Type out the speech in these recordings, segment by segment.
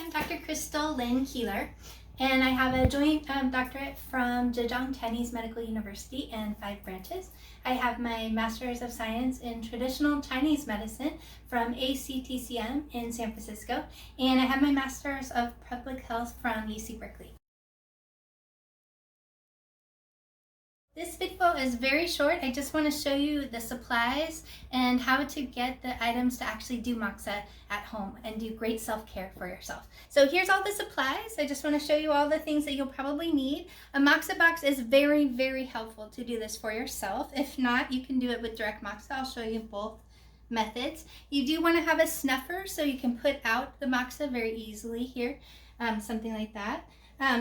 I'm Dr. Crystal Lynn Keeler, and I have a joint doctorate from Zhejiang Chinese Medical University in 5 branches. I have my Master's of Science in Traditional Chinese Medicine from MSTCM in San Francisco, and I have my Master's of Public Health from UC Berkeley. This video is very short. I just want to show you the supplies and how to get the items to actually do Moxa at home and do great self-care for yourself. So here's all the supplies. I just want to show you all the things that you'll probably need. A Moxa box is very, very helpful to do this for yourself. If not, you can do it with direct Moxa. I'll show you both methods. You do want to have a snuffer so you can put out the Moxa very easily here, something like that.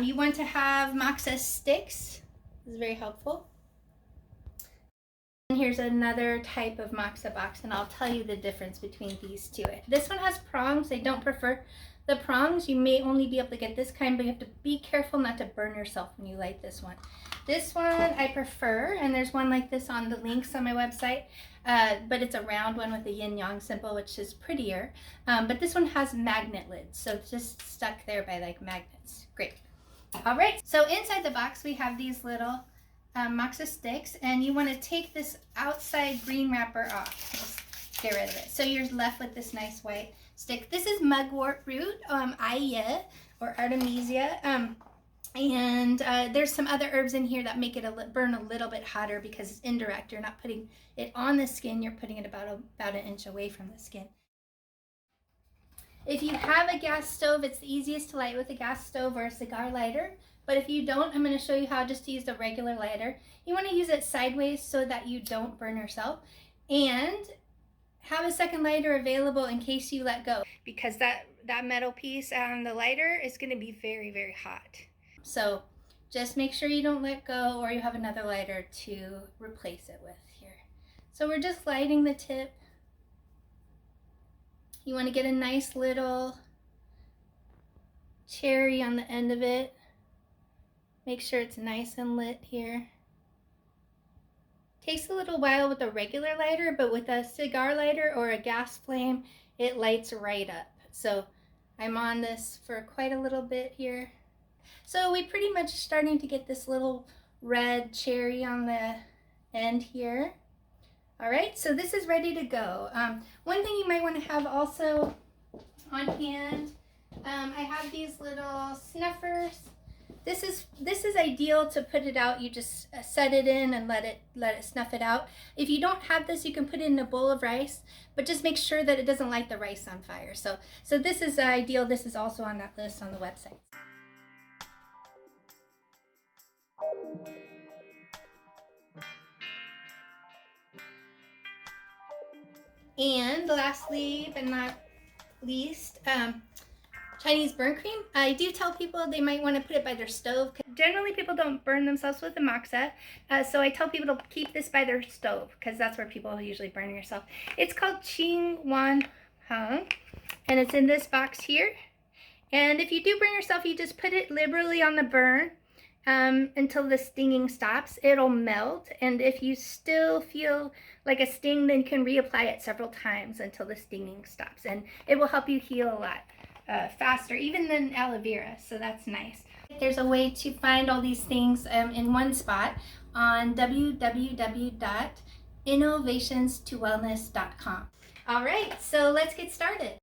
You want to have Moxa sticks. This is very helpful. And here's another type of Moxa box, and I'll tell you the difference between these two. This one has prongs. I don't prefer the prongs. You may only be able to get this kind, but you have to be careful not to burn yourself when you light this one. This one I prefer, and there's one like this on the links on my website, but it's a round one with a yin-yang symbol, which is prettier. But this one has magnet lids, so it's just stuck there by like magnets. Great. All right, so inside the box we have these little Moxa sticks, and you want to take this outside green wrapper off. Just get rid of it. So you're left with this nice white stick. This is mugwort root, Iya or Artemisia, and there's some other herbs in here that make it burn a little bit hotter because it's indirect. You're not putting it on the skin, you're putting it about an inch away from the skin. If you have a gas stove, it's the easiest to light with a gas stove or a cigar lighter. But if you don't, I'm going to show you how just to use a regular lighter. You want to use it sideways so that you don't burn yourself. And have a second lighter available in case you let go, because that metal piece on the lighter is going to be very, very hot. So just make sure you don't let go, or you have another lighter to replace it with here. So we're just lighting the tip. You want to get a nice little cherry on the end of it. Make sure it's nice and lit here. Takes a little while with a regular lighter, but with a cigar lighter or a gas flame, it lights right up. So I'm on this for quite a little bit here. So we pretty much starting to get this little red cherry on the end here. All right, so this is ready to go. One thing you might want to have also on hand, I have these little snuffers. This is ideal to put it out. You just set it in and let it snuff it out. If you don't have this, you can put it in a bowl of rice, but just make sure that it doesn't light the rice on fire. So this is ideal. This is also on that list on the website. And lastly, but not least, Chinese burn cream. I do tell people they might want to put it by their stove. Generally, people don't burn themselves with the Moxa, so I tell people to keep this by their stove because that's where people usually burn yourself. It's called Qing Wan Heng, and it's in this box here. And if you do burn yourself, you just put it liberally on the burn until the stinging stops. It'll melt, and if you still feel like a sting, then you can reapply it several times until the stinging stops, and it will help you heal a lot faster, even than aloe vera, so that's nice. There's a way to find all these things in one spot on www.innovationstowellness.com. All right, so let's get started.